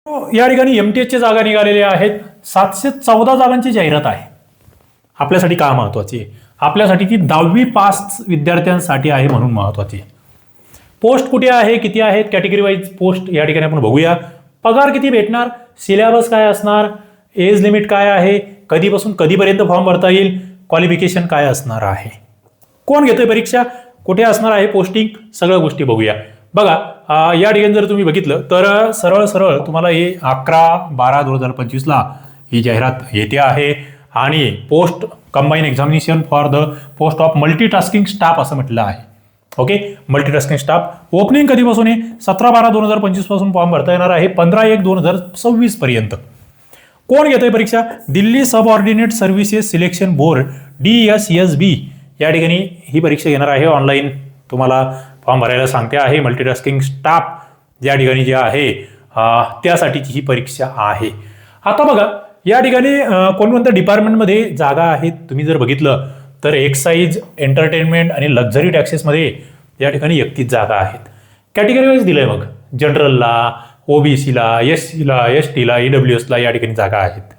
या ठिकाणी MTHच्या जागा निघालेल्या आहेत. 714 जागांची जाहिरात आहे. आपल्यासाठी का महत्वाची आहे? आपल्यासाठी ती 10वी पास विद्यार्थ्यांसाठी आहे म्हणून महत्वाची आहे. पोस्ट कुठे आहे, किती आहेत, कॅटेगरी वाईज पोस्ट या ठिकाणी आपण बघूया. पगार किती भेटणार, सिलेबस काय असणार, एज लिमिट काय आहे, कधीपासून कधीपर्यंत फॉर्म भरता येईल, क्वालिफिकेशन काय असणार आहे, कोण घेतोय परीक्षा, कुठे असणार आहे पोस्टिंग, सगळ्या गोष्टी बघूया. बघा या ठिकाणी जर तुम्ही बघितलं तर सरळ सरळ तुम्हाला हे 11/12/2025 ही जाहिरात येते आहे. आणि post combine examination for the post of multitasking staff असं म्हटलं आहे. Okay, multitasking staff. ओपनिंग कधीपासून आहे, 17/12/2025 पासून फॉर्म भरता येणार आहे 15/1/2026 पर्यंत. कोण घेतोय परीक्षा, Delhi subordinate services selection board DSSB या ठिकाणी ही परीक्षा घेणार आहे. ऑनलाईन तुम्हाला फॉर्म भरायला सांगते आहे. मल्टीटास्किंग स्टाफ या ठिकाणी जे आहे त्यासाठीची ही परीक्षा आहे. आता बघा या ठिकाणी कोणकोणत्या डिपार्टमेंटमध्ये जागा आहेत तुम्ही जर बघितलं तर एक्साइज, एंटरटेनमेंट आणि लक्झरी टॅक्सेसमध्ये या ठिकाणी 31 जागा आहेत. कॅटेगरी वाईज दिलंय मग, जनरलला, OBCला, SCला, STला, EWSला या ठिकाणी जागा आहेत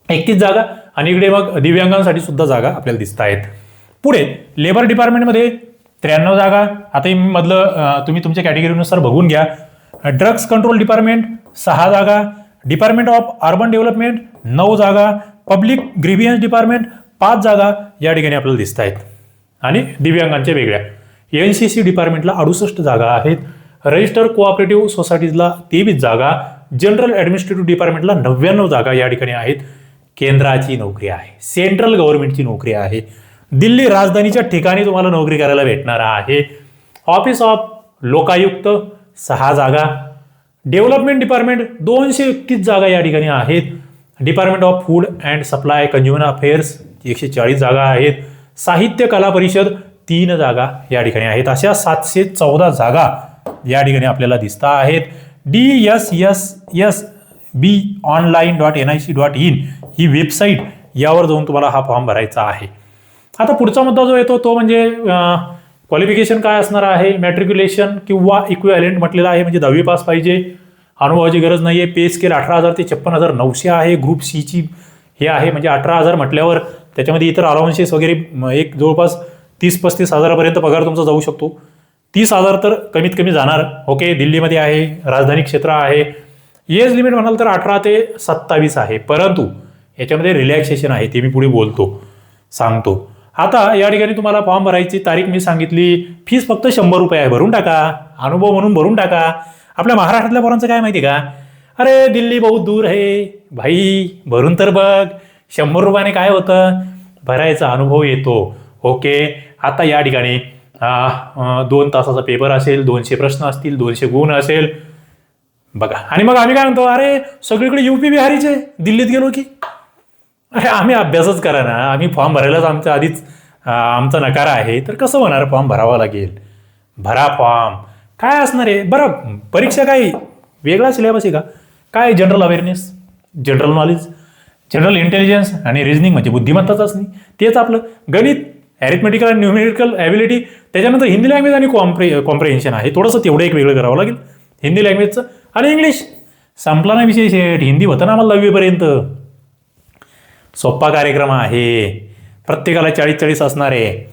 31 जागा. आणि इकडे मग दिव्यांगांसाठी सुद्धा जागा आपल्याला दिसत आहेत. पुढे लेबर डिपार्टमेंटमध्ये 93 जागा. आता मधलं तुम्ही तुमच्या कॅटेगरीनुसार बघून घ्या. ड्रग्स कंट्रोल डिपार्टमेंट 6 जागा, डिपार्टमेंट ऑफ अर्बन डेव्हलपमेंट 9 जागा, पब्लिक ग्रीव्हियन्स डिपार्टमेंट 5 जागा या ठिकाणी आपल्याला दिसत आहेत. आणि दिव्यांगांच्या वेगळ्या NCC डिपार्टमेंटला 68 जागा आहेत. रजिस्टर कोऑपरेटिव्ह सोसायटीजला 23 जागा, जनरल ॲडमिनिस्ट्रेटिव्ह डिपार्टमेंटला 99 जागा या ठिकाणी आहेत. केंद्राची नोकरी आहे, सेंट्रल गव्हर्नमेंटची नोकरी आहे. दिल्ली राजधानीच्या ठिकाणी तुम्हाला नोकरी करायला भेटणार आहे. ऑफिस ऑफ लोकायुक्त 6 जागा, डेव्हलपमेंट डिपार्टमेंट 231 जागा या ठिकाणी आहेत. Department of food and supply consumer affairs 140 जागा आहेत. साहित्य कला परिषद 3 जागा या ठिकाणी आहेत. अशा 714 जागा या ठिकाणी आपल्याला दिसत आहेत. DSSB online.nic.in ही वेबसाईट, यावर जाऊन तुम्हाला हा फॉर्म भरायचा आहे. आता पुढचा मुद्दा जो येतो तो म्हणजे क्वालिफिकेशन काय असणार आहे. मॅट्रिक्युलेशन किंवा इक्विव्हॅलेंट म्हटलेलं आहे, म्हणजे 10वी पास पाहिजे. अनुभवाची गरज नाही आहे. पे स्केल 18,000 ते 56,900 आहे. ग्रुप Cची हे आहे, म्हणजे 18,000 म्हटल्यावर त्याच्यामध्ये इतर अलाउन्सेस वगैरे एक जवळपास 30-35 हजारापर्यंत पगार तुमचा जाऊ शकतो. 30,000 तर कमीत कमी जाणार. ओके, दिल्लीमध्ये आहे, राजधानी क्षेत्र आहे. एज लिमिट म्हणाल तर 18 ते 27 आहे, परंतु याच्यामध्ये रिलॅक्सेशन आहे, ते मी पुढे सांगतो. आता या ठिकाणी तुम्हाला फॉर्म भरायची तारीख मी सांगितली. फीस फक्त 100 रुपये आहे, भरून टाका. अनुभव म्हणून भरून टाका. आपल्या महाराष्ट्रातल्या पोरांचं काय माहिती का, अरे दिल्ली बहुत दूर आहे भाई, भरून तर बघ. 100 रुपयाने काय होतं, भरायचा अनुभव येतो. ओके, आता या ठिकाणी 2 तासाचा पेपर असेल, 200 प्रश्न असतील, 200 गुण असेल बघा. आणि मग आम्ही काय म्हणतो, अरे सगळीकडे UP बिहारीचे, दिल्लीत गेलो की अरे आम्ही अभ्यासच करा ना, आम्ही फॉर्म भरायलाच आमचा नकार आहे, तर कसं होणार, फॉर्म भरावा लागेल. भरा फॉर्म. काय असणार आहे बरं, परीक्षा काय वेगळा सिलेबस आहे का, काय general awareness, general knowledge, general intelligence आणि रिझनिंग म्हणजे बुद्धिमत्ताच नाही, तेच आपलं गणित, ॲरिथमेटिकल आणि न्यूमेरिकल ॲबिलिटी. त्याच्यानंतर हिंदी लँग्वेज आणि कॉम्प्रिहेन्शन आहे. थोडंसं तेवढं एक वेगळं करावं लागेल हिंदी लँग्वेजचं. आणि इंग्लिश संपला ना विषय शेट, हिंदी होतं ना आम्हाला 10वी पर्यंत. सोप्पा कार्यक्रम आहे, प्रत्येकाला 40-40 असणार आहे,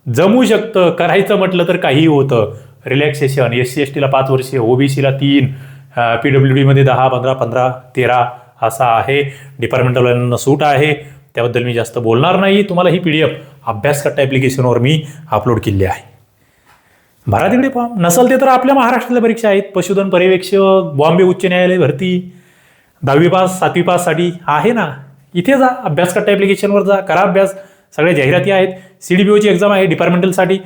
जमू शकतं. करायचं म्हटलं तर काही होतं. रिलॅक्सेशन SC STला 5 वर्षे, OBCला 3, PWDमध्ये 10, 15, 15, 13 असा आहे. डिपार्टमेंटल सूट आहे, त्याबद्दल मी जास्त बोलणार नाही. तुम्हाला ही PDF अभ्यासकट्टा ॲप्लिकेशनवर मी अपलोड केली आहे. भरा तिकडे फॉर्म. नसल ते तर आपल्या महाराष्ट्रातल्या परीक्षा आहेत. पशुधन पर्यवेक्षक, बॉम्बे उच्च न्यायालय भरती, 10वी पास 7वी पाससाठी आहे ना, इथे जा, अभ्यासकट्टा ॲप्लिकेशनवर जा, करा अभ्यास. सगळ्या जाहिराती आहेत. CDPOची एक्झाम आहे डिपार्टमेंटलसाठी,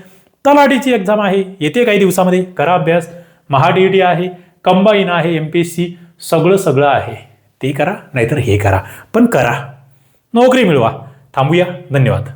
तलाठीची एक्झाम आहे, येते काही दिवसामध्ये, करा अभ्यास. MHA-TET आहे, कंबाईन आहे, MPSC, सगळं आहे. ते करा, नाहीतर हे करा, पण करा, नोकरी मिळवा. थांबूया. धन्यवाद.